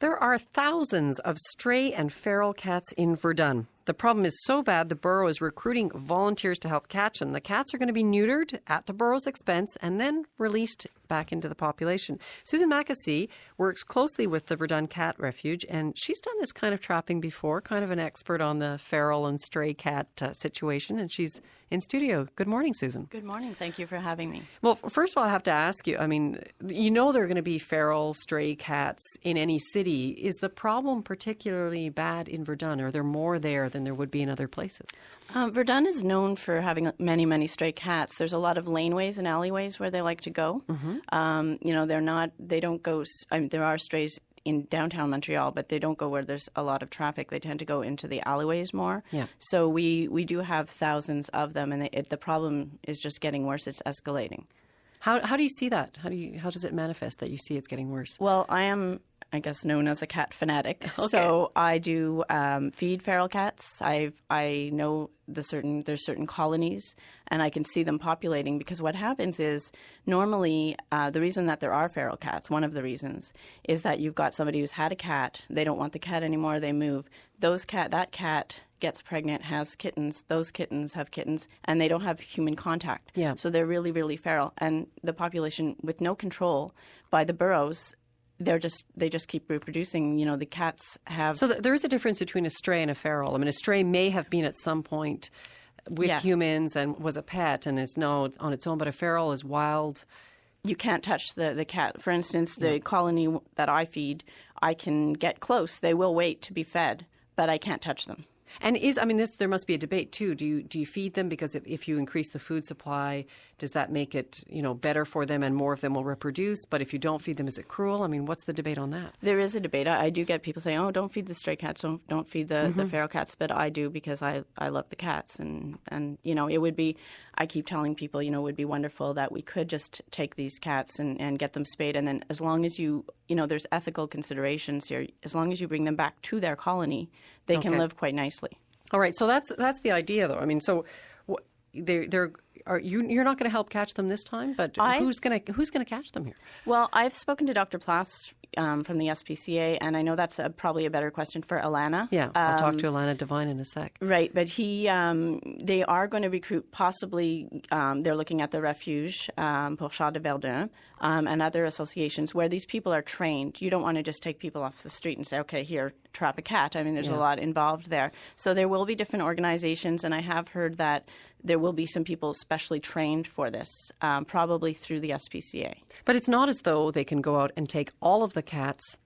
There are thousands of stray and feral cats in Verdun. The problem is so bad, the borough is recruiting volunteers to help catch them. The cats are going to be neutered at the borough's expense and then released back into the population. Susan Mackasey works closely with the Verdun Cat Refuge, and she's done this kind of trapping before, kind of an expert on the feral and stray cat situation, and she's in studio. Good morning, Susan. Good morning. Thank you for having me. Well, first of all, I have to ask you, I mean, you know there are going to be feral, stray cats in any city. Is the problem particularly bad in Verdun? Are there more there than there would be in other places? Verdun is known for having many, many stray cats. There's a lot of laneways and alleyways where they like to go. They don't go, there are strays in downtown Montreal, but they don't go where there's a lot of traffic. They tend to go into the alleyways more. Yeah. So we do have thousands of them, and the problem is just getting worse. It's escalating. How do you see that? How does it manifest that you see it's getting worse? Well, I am, I guess, known as a cat fanatic. Okay. So I do feed feral cats. I know there's certain colonies, and I can see them populating, because what happens is normally the reason that there are feral cats, one of the reasons, is that you've got somebody who's had a cat, they don't want the cat anymore, they move. That cat gets pregnant, has kittens, those kittens have kittens, and they don't have human contact. Yeah. So they're really, really feral. And the population, with no control by the boroughs, they just keep reproducing. You know, the cats have... So there is a difference between a stray and a feral. I mean, a stray may have been at some point with humans and was a pet and is now on its own, but a feral is wild. You can't touch the cat. For instance, the colony that I feed, I can get close. They will wait to be fed, but I can't touch them. And there must be a debate too. Do you feed them? Because if you increase the food supply, does that make it, better for them and more of them will reproduce? But if you don't feed them, is it cruel? I mean, what's the debate on that? There is a debate. I do get people saying, "Oh, don't feed the stray cats, don't feed the feral cats," but I do, because I love the cats, and it would be. I keep telling people, it would be wonderful that we could just take these cats and get them spayed, and then as long as there's ethical considerations here. As long as you bring them back to their colony, they can live quite nicely. All right, so that's the idea, though. I mean, so you're not going to help catch them this time, but who's going to catch them here? Well, I've spoken to Dr. Plas from the SPCA, and I know that's probably a better question for Alana. Yeah, I'll talk to Alana Devine in a sec. Right, but they are going to recruit, possibly, they're looking at the Refuge pour Chats de Verdun and other associations where these people are trained. You don't want to just take people off the street and say, okay, here, trap a cat. I mean, there's a lot involved there. So there will be different organizations, and I have heard that there will be some people specially trained for this, probably through the SPCA. But it's not as though they can go out and take all of the cats,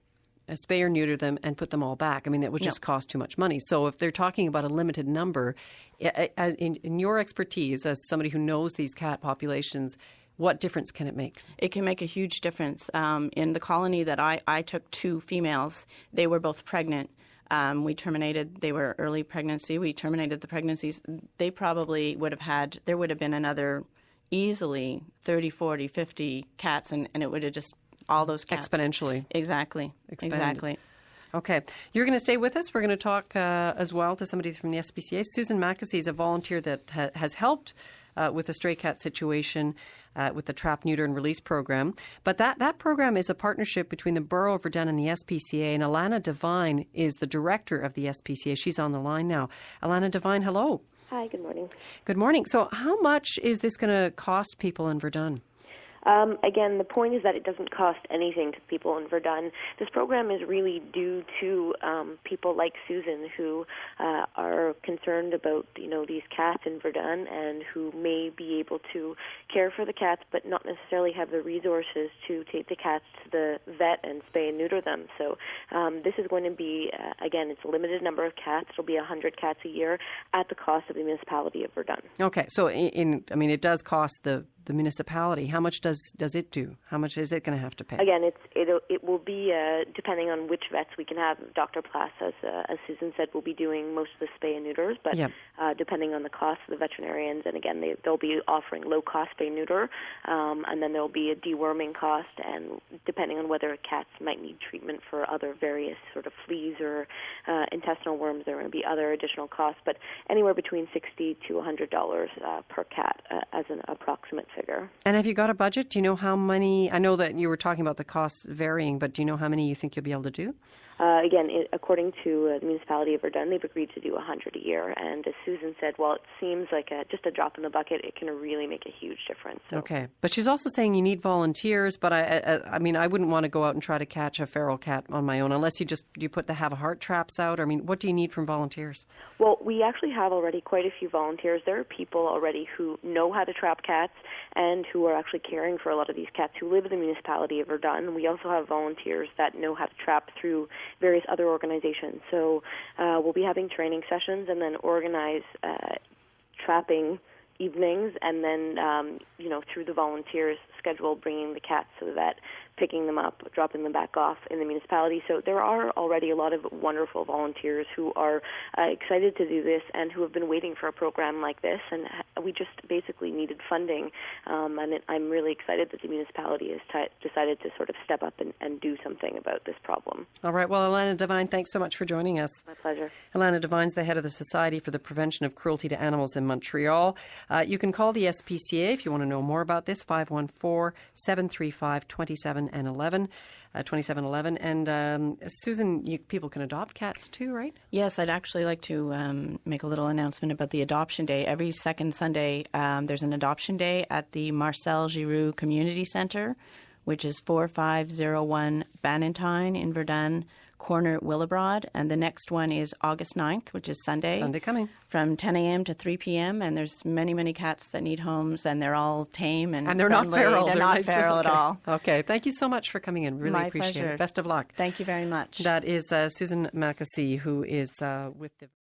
spay or neuter them, and put them all back. I mean, that would just cost too much money. So if they're talking about a limited number, in your expertise as somebody who knows these cat populations, what difference can it make? It can make a huge difference. In the colony that I took 2 females, they were both pregnant. They were early pregnancy. We terminated the pregnancies. They probably there would have been another easily 30, 40, 50 cats, and it would have just, all those cats. Exponentially. Exactly. Expanded. Exactly. Okay. You're going to stay with us. We're going to talk as well to somebody from the SPCA. Susan Mackasey is a volunteer that has helped with the stray cat situation with the Trap, Neuter and Release program. But that program is a partnership between the Borough of Verdun and the SPCA. And Alana Devine is the director of the SPCA. She's on the line now. Alana Devine, hello. Hi, good morning. Good morning. So how much is this going to cost people in Verdun? Again, the point is that it doesn't cost anything to people in Verdun. This program is really due to people like Susan who are concerned about, these cats in Verdun and who may be able to care for the cats but not necessarily have the resources to take the cats to the vet and spay and neuter them. So this is going to be, again, it's a limited number of cats. It'll be 100 cats a year at the cost of the municipality of Verdun. Okay, so it does cost the municipality. How much does it do? How much is it going to have to pay? Again, it will be depending on which vets we can have. Dr. Plas, as Susan said, will be doing most of the spay and neuters, but depending on the cost of the veterinarians, and again, they'll be offering low-cost spay neuter, and then there'll be a deworming cost, and depending on whether cats might need treatment for other various sort of fleas or intestinal worms, there are going to be other additional costs, but anywhere between $60 to $100 per cat as an approximate figure. figure. And have you got a budget? Do you know how many? I know that you were talking about the costs varying, but do you know how many you think you'll be able to do? Again, according to the municipality of Verdun, they've agreed to do 100 a year. And as Susan said, while it seems like just a drop in the bucket, it can really make a huge difference. So. Okay. But she's also saying you need volunteers, but I mean, I wouldn't want to go out and try to catch a feral cat on my own unless you put the have a heart traps out. I mean, what do you need from volunteers? Well, we actually have already quite a few volunteers. There are people already who know how to trap cats and who are actually caring for a lot of these cats who live in the municipality of Verdun. We also have volunteers that know how to trap through various other organizations. So we'll be having training sessions and then organize trapping evenings, and then through the volunteers schedule bringing the cats so that picking them up, dropping them back off in the municipality. So there are already a lot of wonderful volunteers who are excited to do this and who have been waiting for a program like this, and we just basically needed funding, and I'm really excited that the municipality has decided to sort of step up and do something about this problem. All right. Well, Alana Devine, thanks so much for joining us. My pleasure. Alana Devine's the head of the Society for the Prevention of Cruelty to Animals in Montreal. You can call the SPCA if you want to know more about this, 514-735-2711. And Susan, people can adopt cats too, right? Yes, I'd actually like to make a little announcement about the adoption day. Every second Sunday, there's an adoption day at the Marcel Giroux Community Centre, which is 4501 Bannentine in Verdun, corner Willowbroad. And the next one is August 9th, which is Sunday. Sunday coming. From 10 a.m. to 3 p.m. And there's many, many cats that need homes, and they're all tame and they're friendly. Not feral. They're not feral at all. Okay. Thank you so much for coming in. Really My appreciate pleasure. it. Best of luck. Thank you very much. That is Susan Mackasey, who is with the